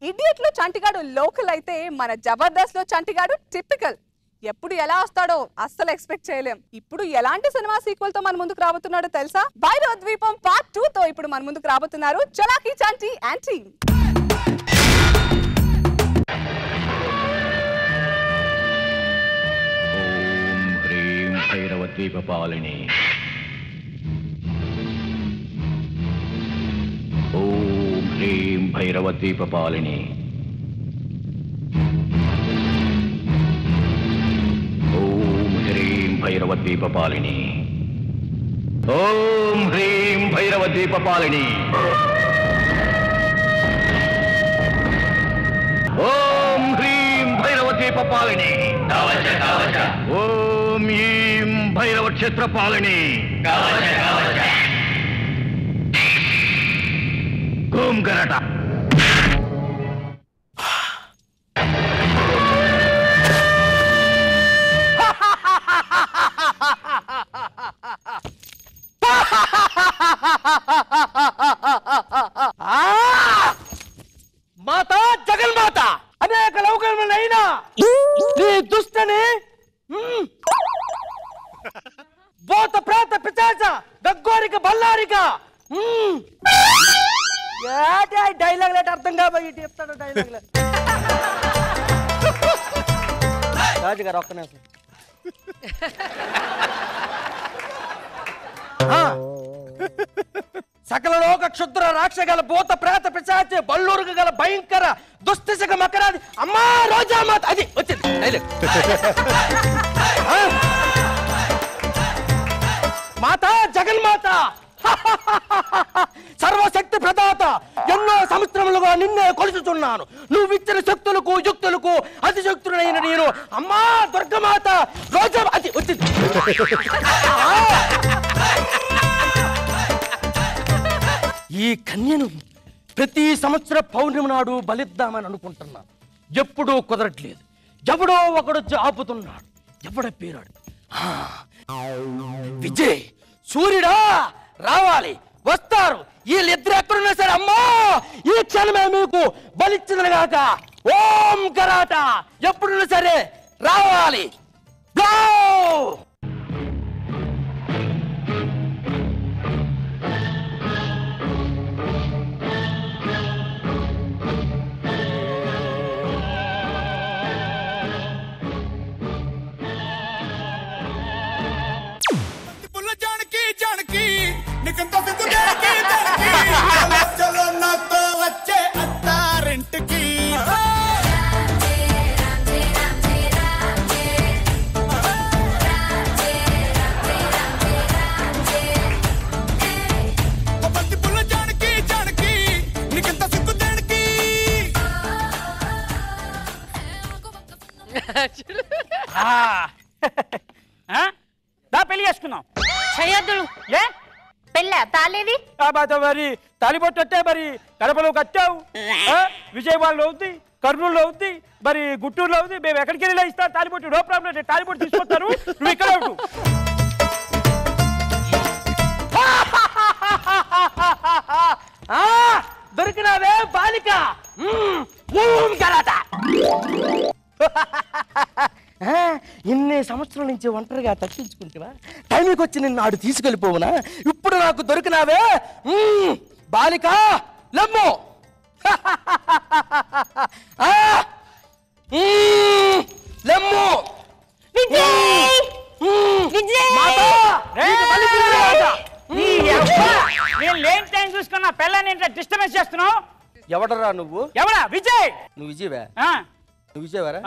Idiot లో Chantigadu local అయితే మన జబర్దస్త్ లో చంటిగాడు టిపికల్. ఎప్పుడు ఎలా వస్తాడో అస్సలు ఎక్స్పెక్ట్ చేయలేం. ఇప్పుడు ఎలాంటి సినిమా సీక్వెల్ తో మన ముందుకు రాబోతున్నాడో తెలుసా? భైరవ ద్వీపం పార్ట్ 2 తో ఇప్పుడు మన ముందుకు రాబోతున్నారు చలాకీ చంటి అండ్ టీమ్. ఓం హ్రీం భైరవ ద్వీపపాలిని. ఓం హ్రీం భైరవ ద్వీపపాలిని. ఓం హ్రీం భైరవ ద్వీపపాలిని. ఓం హ్రీం భైరవ ద్వీపపాలిని. ఓం హ్రీం భైరవ ద్వీపపాలిని. ఓం ఈం భైరవ క్షేత్రపాలిని. ఓం గరట. మాతా జగన్మాత అనేక లౌకములైనా నీ దుష్టని భూత ప్రేత పిశాచ గగ్గోరిక బల్లారిక డైలాగ్ లేట అర్థం కాబోయి చెప్తాడు డైలాగ్ రాజుగారు ఒక్కనే సకల లోక క్షుద్ర రాక్షగల భూత ప్రేత పిశాచ బల్లూరుకు గల భయంకర దుస్థితిక మకరాది అమ్మా రోజా మాత అది వచ్చింది మాతా జగన్మాత సర్వశక్తి ప్రదాత ఎన్నో సంవత్సరములుగా నిన్నే కొలుచుతున్నాను. నువ్వు ఇచ్చిన శక్తులకు యుక్తులకు అతిశక్తులైన నేను అమ్మా దుర్గమాత రోజా అది వచ్చింది. ఈ కన్యను ప్రతి సంవత్సర పౌర్ణమి నాడు బలిద్దామని అనుకుంటున్నాను. ఎప్పుడూ కుదరట్లేదు. ఎవడో ఒకడు ఆపుతున్నాడు. ఎవడ పేరాడు విజయ్ సూర్యుడా రావాలి వస్తారు. వీళ్ళిద్దరు ఎక్కడున్నా సరే అమ్మా ఈ క్షణమే మీకు బలిచ్చిందని గాక. ఓం కరాట ఎప్పుడున్నా సరే రావాలి. పెళ్లి చేసుకున్నాం చేయొద్దులు ఏ పెళ్ళ తాలేది మరి తాలిబొట్టే మరి కడపలో కట్టావు విజయవాడలో అవుతుంది కర్నూలులో అవుతుంది మరి గుంటూరులో అవుతుంది. మేము ఎక్కడికి వెళ్ళి ఇస్తాం తాలిబొట్టు. నో ప్రాబ్లం తాలిబొట్టు తీసుకొస్తాను నువ్వు ఇక్కడ ఉండు. దొరికినావే బాలిక. ఇన్ని సంవత్సరాల నుంచి ఒంటరిగా తప్పించుకుంటావా? టైంకి వచ్చి నిన్ను నాడు తీసుకెళ్ళిపోవునా? ఇప్పుడు నాకు దొరికినావే బాలిక లెమ్మో. లెమ్మో నేను లేని టైం చూసుకున్నా పిల్లని డిస్టర్బెన్స్ చేస్తున్నావు. ఎవడరా నువ్వు? ఎవరా? విజయ్. నువ్వు విజయవా? నువ్వు విజయవారా?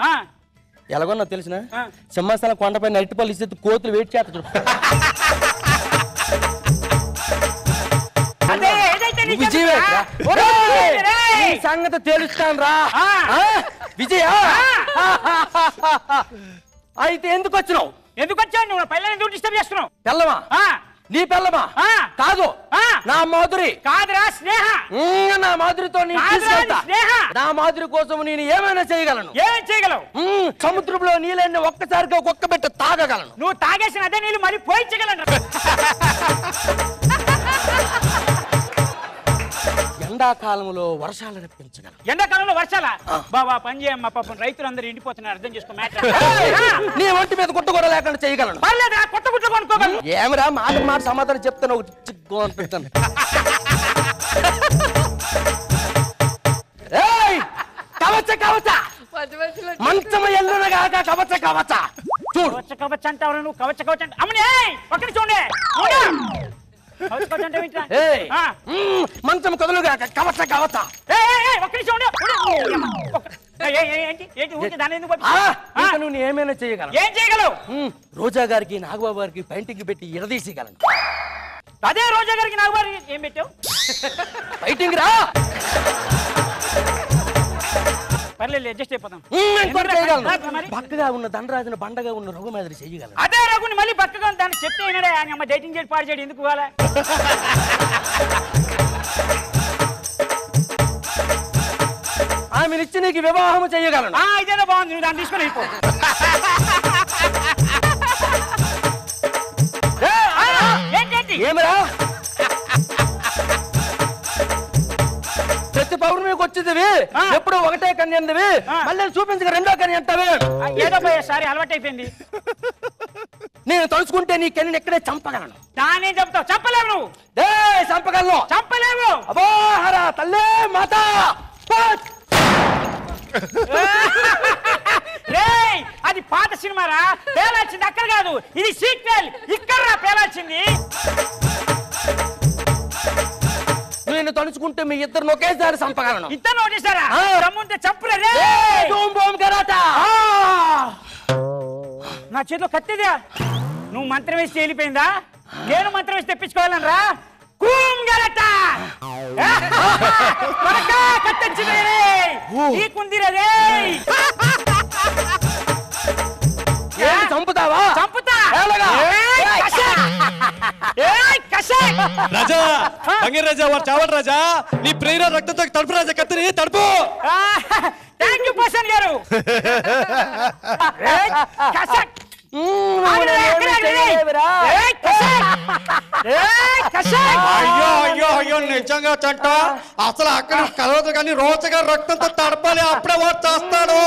ఎలాగొన్నా తెలిసిన సింహాసనం కొండపై అరటిపళ్ళు ఇస్తే కోతులు వెయిట్ చేస్తా. సంగతి తెలుస్తాను రా విజయ. అయితే ఎందుకు వచ్చినావు? ఎందుకు వచ్చావు నువ్వు? పిల్లని ఎందుకు డిస్టర్బ్ చేస్తున్నావు? పిల్లమా? నీ పిల్లమా? కాదు నా మాధురి. కాదురా స్నేహ. నా మాధురితో నా మాధురి కోసం నేను ఏమైనా చేయగలను. ఏమేం చేయగలవు? సముద్రంలో నీళ్ళని ఒక్కసారిగా ఒక్క బిడ్డ తాగగలను. నువ్వు తాగేసిన అదే నీళ్ళు మరి పోయించగలను. ఎండాకాలంలో వర్షాలు రప్పించగలను. ఎండాకాలంలో వర్షాలా? బాబా పని చేయమ్మా, పాపం రైతులందరూ ఎండిపోతున్నారు, అర్థం చేసుకో మ్యాటర్. నీ ఒంటి మీద గుట్ట కూడా లేకుండా చేయగలను. పర్లేదా, కొత్త గుట్లు కొనుక్కోగలను. ఏమిరా మాట సమాధానం చెప్తాను, ఒకటి చిక్కు అనిపిస్తాను. కవచ కవచ మంచమ ఎల్లునగాక కవచ కవచ. చూడు కవచ కవచ అంటావు నువ్వు, కవచ కవచ అంటే అమ్మని ఒక్కడి చూడండి. కవచ కవచ అంటే ఏంట్రా? మంచం కదులుగాక కవచ కవచ. ఒక్కడి చూడండి. ఏంటి ఊరికే దాన్ని ఎందుకు పంపించావు? నువ్వు ఏమైనా చేయగలవు. ఏం చేయగలవు? రోజా గారికి నాగబాబు గారికి పెయింటింగ్ పెట్టి ఇరదీసిగలను. అదే రోజా గారికి నాగబాబు ఏం పెట్టావు? ఫైటింగ్ రా. పర్లేదు అడ్జస్ట్ అయిపోతాం. పక్కగా ఉన్న దండరాజును బండగా ఉన్న రఘు మాదిరి చేయగలను. అదే రఘుని మళ్ళీ పక్కగా దాన్ని చెప్తే అయినాడే అమ్మ డైటింగ్ చేయడం పాడు చేయడం ఎందుకు కావాలా? ఆమెనిచ్చి నీకు వివాహం చేయగలను. ఇదేనా బాగుంది, నువ్వు దాన్ని తీసుకుని వెళ్ళిపో. ఏంటంటే ఏమిరా ప్రతి పౌర్ణమికి వచ్చింది, ఎప్పుడు ఒకటే కన్య అందివి, మళ్ళీ చూపించక రెండో కన్య అంటావే. ఏదో పోయే సారి అలవాటు అయిపోయింది. నేను తలుచుకుంటే నీ కన్యని ఎక్కడే చంపగలను. దాన్ని చెప్తావు, చంపలేవు నువ్వు. చంపగలను. చంపలేవు. అబోహరా తల్లే మాత. అది పాత సినిమారా, పేలాల్సింది అక్కడ కాదు, ఇది సీక్వెల్. ఇక్కడ పేలాల్సింది. నేను తలుచుకుంటే మీ ఇద్దరు ఒకేసారి చంపగలను. ఇద్దరు నోటేశారా? రమ్ముంటే చంపలే. నా చేతిలో కత్తిదా? నువ్వు మంత్రం వేసి వెళ్ళిపోయిందా? నేను మంత్రం వేసి తెప్పించుకోవాలని రా. చంపుతావా? చంపుతా. రాజా బంగారు రాజా, వారు చావడు రాజా. నీ ప్రేర రక్తంతో తడుపు రాజా, కత్తిని తడుపు. థ్యాంక్ యూ పోషన్ గారు. అయ్యో అయ్యో అయ్యో, నిజంగా చంట. అసలు అక్కడ కలవదు కానీ రోజుగా రక్తంతో తడపాలి, అప్పుడే వాడు చేస్తాడు.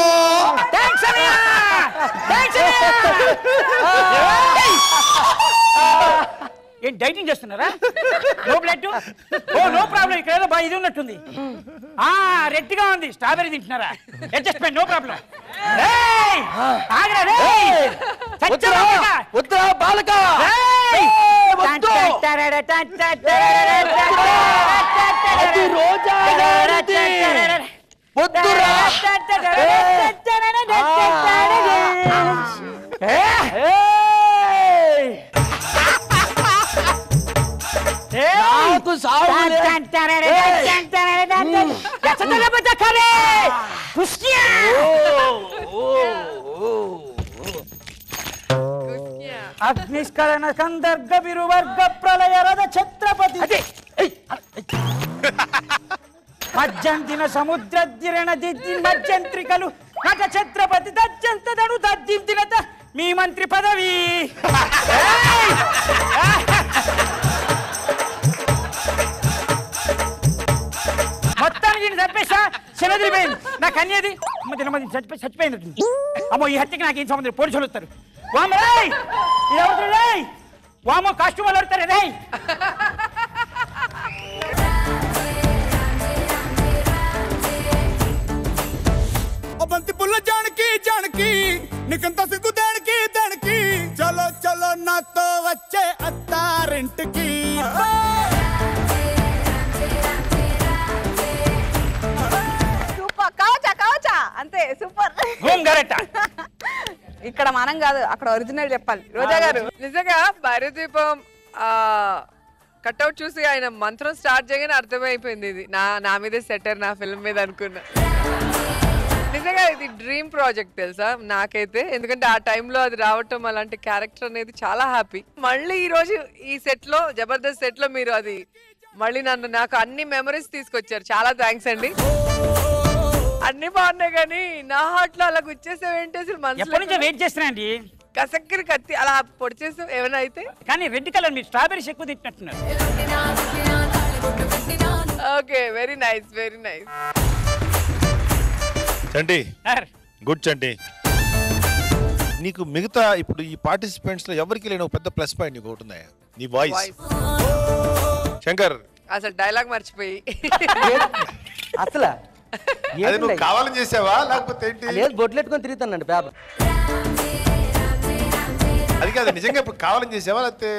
ఏం డైటింగ్ చేస్తున్నారా? No blood, no problem. ఇక్కడ ఏదో బాగా ఇది ఉన్నట్టుంది. రెడ్ గా ఉంది, స్ట్రాబెరీ తింటున్నారా? Adjustment, no problem. ఉత్తరా బాలక అగ్నిస్కరణ కందర్గ విరువర్గ ప్రళయ రథ ఛత్రపతి మధ్యంతిన సముద్రద్దిరణ దిద్ది మధ్యంత్రికలు నట ఛత్రపతి దజ్జంతదడు దద్దింతినత మీ మంత్రి పదవి. మొత్తానికి చంపేసా, శనదిరిపోయింది. నా కన్యది చచ్చిపోయింది. అమ్మో, ఈ హత్యకి నాకేం సంబంధం? పోలీసులు వస్తారు. వామో కాస్ట్యూమ్ వాళ్ళు వస్తారు. రే బంతి పుల్ల జానకి జానకి నీకంత సిగ్గు దానికి దానికి చలో చలో నాతో వచ్చే అత్తారింటికి. సూపర్, కవచా కవచా అంతే, సూపర్. ఇక్కడ మనం కాదు, అక్కడ ఒరిజినల్ చెప్పాలి. రోజా గారు నిజంగా భైరవద్వీపం కట్అవుట్ చూసి ఆయన మంత్రం స్టార్ట్ చేయగానే అర్థమైపోయింది ఇది నా మీదే సెటర్, నా ఫిల్మ్ మీద అనుకున్నా. నిజంగా ఇది డ్రీమ్ ప్రాజెక్ట్ తెలుసా నాకైతే, ఎందుకంటే ఆ టైంలో అది రావటం, అలాంటి క్యారెక్టర్ అనేది చాలా హ్యాపీ. మళ్ళీ ఈ రోజు ఈ సెట్ లో, జబర్దస్త్ సెట్ లో మీరు అది మళ్ళీ నాకు అన్ని మెమరీస్ తీసుకొచ్చారు. చాలా థ్యాంక్స్ అండి. అన్ని బాగున్నాయి కానీ నా హార్ట్ లో అలా గుచ్చేసేవేంటి అసలు? మనసు వెయిట్ చేస్తున్నా అండి. కసక్కరి కత్తి అలా పొడి చేసావు ఏమైనా అయితే. కానీ రెడ్ కలర్ మీరు స్ట్రాబెరీస్ ఎక్కువ తింటున్నట్టున్నారు. Okay very nice very nice. Chanti sir good Chanti. నీకు మిగతా ఇప్పుడు ఈ పార్టిసిపెంట్స్ లో ఎవరికి లేని ఒక పెద్ద ప్లస్ పాయింట్ నీకు ఒకటి ఉన్నాయా? నీ వాయిస్. శంకర్ అసలు డైలాగ్ మర్చిపోయి అసలు అది నువ్వు కావాలని చేసావా లేకపోతే ఏంటి? లేదు, బొట్లు ఎట్టుకొని తిరుగుతానండి పేపర్. అది కాదు, నిజంగా ఇప్పుడు కావాలని చేసావా లేకపోతే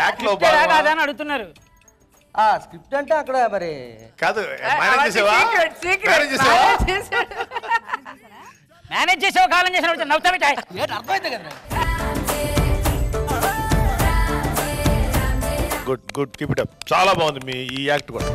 యాక్ట్ లో కాదా అని అడుగుతున్నారు. స్క్రిప్ట్ అంటే అక్కడ మరి కాదు, మేనేజ్ చేసావా? మేనేజ్ చేసావా? మేనేజ్ చేసావు కావాలని చేసిన నవ్వుతా పెట్టాయి. అర్థమైంది కదా. Good good keep it up. చాలా బాగుంది మీ ఈ యాక్ట్ కూడా.